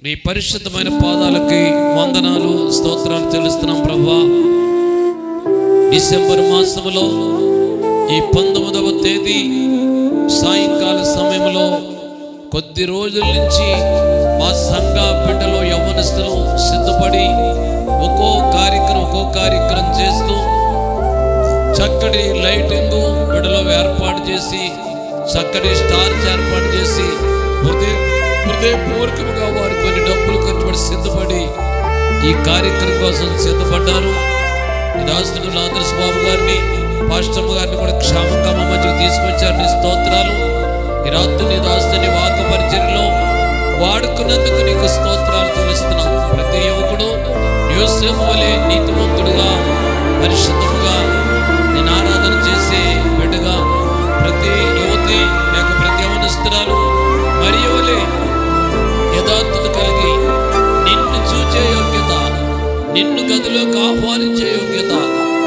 నీ పరిశుద్ధమైన పాదాలకి వందనాలు స్తోత్రాలు చెల్లిస్తున్నాం ప్రభువా. డిసెంబర్ మాసములో ఈ 19వ తేదీ సాయంకాల సమయంలో కొద్ది రోజుల నుంచి మా సంఘ బిడ్డలు యవ్వనస్తులు సిద్ధపడి ఒక్కో కార్యక్రమం చేస్తూ చక్కటి లైటింగ్ బిడ్డలో ఏర్పాటు చేసి చక్కటి స్టార్స్ ఏర్పాటు చేసి హృదయపూర్వకంగా వారు కొన్ని డబ్బులు ఖర్చుపడి సిద్ధపడి ఈ కార్యక్రమం కోసం సిద్ధపడ్డారు. రాష్ట్రుడు లాదర్స్ బాబు గారిని పాస్టమ్ గారిని కూడా క్షేమంగా మా మధ్యకు తీసుకొచ్చారు. నీ స్తోత్రాలు. ఈ రాత్రి నీ దాస్తుని వాక్య పరిచర్యలో వాడుకున్నందుకు నీకు స్తోత్రాలు చెల్లిస్తున్నాం. ప్రతి యువకుడు యోసేపు వలె నీతిమంతుడుగా పరిశుద్ధముగా నేను ఆరాధన చేసే బిడ్డగా, ప్రతి యువతి లేక ప్రతి యవనస్తురాలు మరియు వలె యథార్థత కలిగి నిన్ను చూచే యోగ్యత, నిన్ను గదిలోకి ఆహ్వానించే యోగ్యత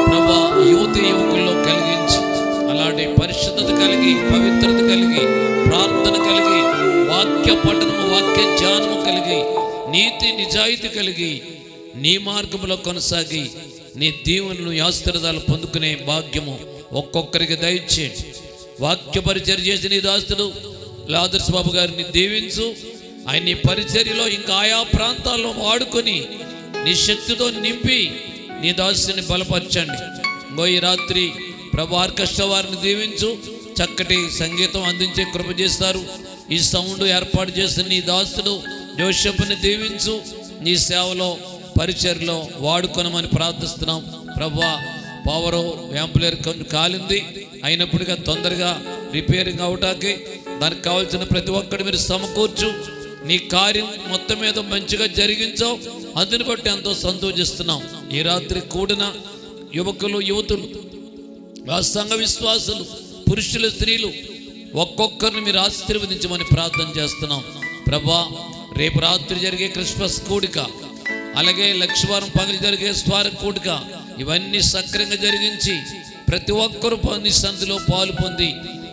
ప్రభా యువతి యువకుల్లో కలిగించి, అలాంటి పరిశుద్ధత కలిగి, పవిత్రత కలిగి, ప్రార్థన కలిగి, వాక్య పఠనము వాక్య ధ్యానము కలిగి, నీతి నిజాయితీ కలిగి నీ మార్గంలో కొనసాగి నీ దీవెనలు ఆశీర్వాదాలు పొందుకునే భాగ్యము ఒక్కొక్కరికి దయచేయండి. వాక్య పరిచర్య చేసి నీ దాస్తుడు లాదర్స్ బాబు గారిని దీవించు. ఆయన నీ పరిచర్యలో ఇంకా ఆయా ప్రాంతాల్లో వాడుకొని నీ శక్తితో నింపి నీ దాసుని బలపరచండి. ఈ రాత్రి ప్రభు ఆర్కెస్ట్రా వారిని దీవించు. చక్కటి సంగీతం అందించే కృప చేస్తారు. ఈ సౌండ్ ఏర్పాటు చేసిన నీ దాసుడు జోషప్ని దీవించు. నీ సేవలో పరిచర్లో వాడుకొనమని ప్రార్థిస్తున్నాం. ప్రభువా పవర్ యాంప్లియర్ కాలింది అయినప్పటికీ తొందరగా రిపేరింగ్ అవటానికి దానికి కావాల్సిన ప్రతి ఒక్కటి మీరు సమకూర్చు. నీ కార్యం మొత్తం మీద మంచిగా జరిగించావు. అందుని బట్టి ఎంతో సంతోషిస్తున్నాం. ఈ రాత్రి కూడిన యువకులు యువతులు, ఆ సంఘ విశ్వాసులు, పురుషులు స్త్రీలు ఒక్కొక్కరిని మీరు ఆశీర్వదించమని ప్రార్థన చేస్తున్నాం. ప్రభా రేపు రాత్రి జరిగే క్రిస్మస్ కూడిక, అలాగే లక్షవారం పగలు జరిగే స్వార కూడిక, ఇవన్నీ సక్రంగా జరిగించి ప్రతి ఒక్కరూ నీ సంధిలో పాలు పొంది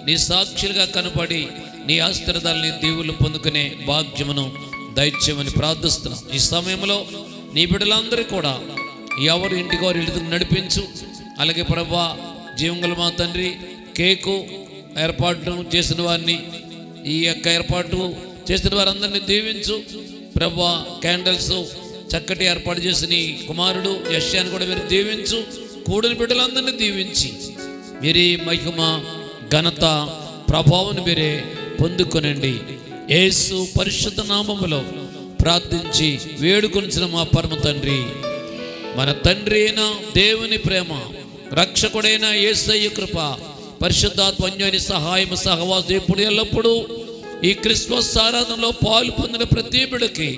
నీ సాక్షులుగా కనపడి నీ ఆశీర్వాదాలని దీవులు పొందుకునే భాగ్యమును దయచేయమని ప్రార్థిస్తున్నాం. ఈ సమయంలో నీ బిడ్డలందరూ కూడా ఎవరు ఇంటికి వారు ఇల్లు నడిపించు. అలాగే ప్రభా జీవంగల మా తండ్రి కేకు ఏర్పాటు చేసిన వారిని, ఈ యొక్క ఏర్పాటు చేసిన వారందరినీ దీవించు. ప్రభా క్యాండిల్స్ చక్కటి ఏర్పాటు చేసిన నీ కుమారుడు యశ్యాన్ని కూడా మీరు దీవించు. కూడిన బిడ్డలందరినీ దీవించి మీరే మహిమ ఘనత ప్రభావం మీరే పొందుకొనండి. యేసు పరిశుద్ధ నామములో ప్రార్థించి వేడుకొనిచిన మా పరమ తండ్రి, మన తండ్రి అయిన దేవుని ప్రేమ, రక్షకుడైన యేసయ్య కృప, పరిశుద్ధాత్మ అన్యోన్య సహాయం సహవాసం ఎప్పుడు ఎల్లప్పుడూ ఈ క్రిస్మస్ ఆరాధనలో పాలు పొందిన ప్రతి బిడ్డకి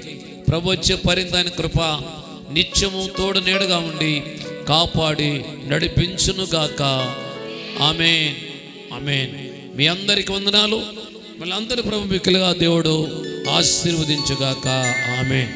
ప్రభు వచ్చే పరిదాని కృప నిత్యము తోడు నీడగా ఉండి కాపాడి నడిపించునుగాక. ఆమేన్, ఆమేన్. మీ అందరికి వందనాలు. మళ్ళీ అందరి ప్రభు మిక్కులుగా దేవుడు ఆశీర్వదించుగాక. ఆమేన్.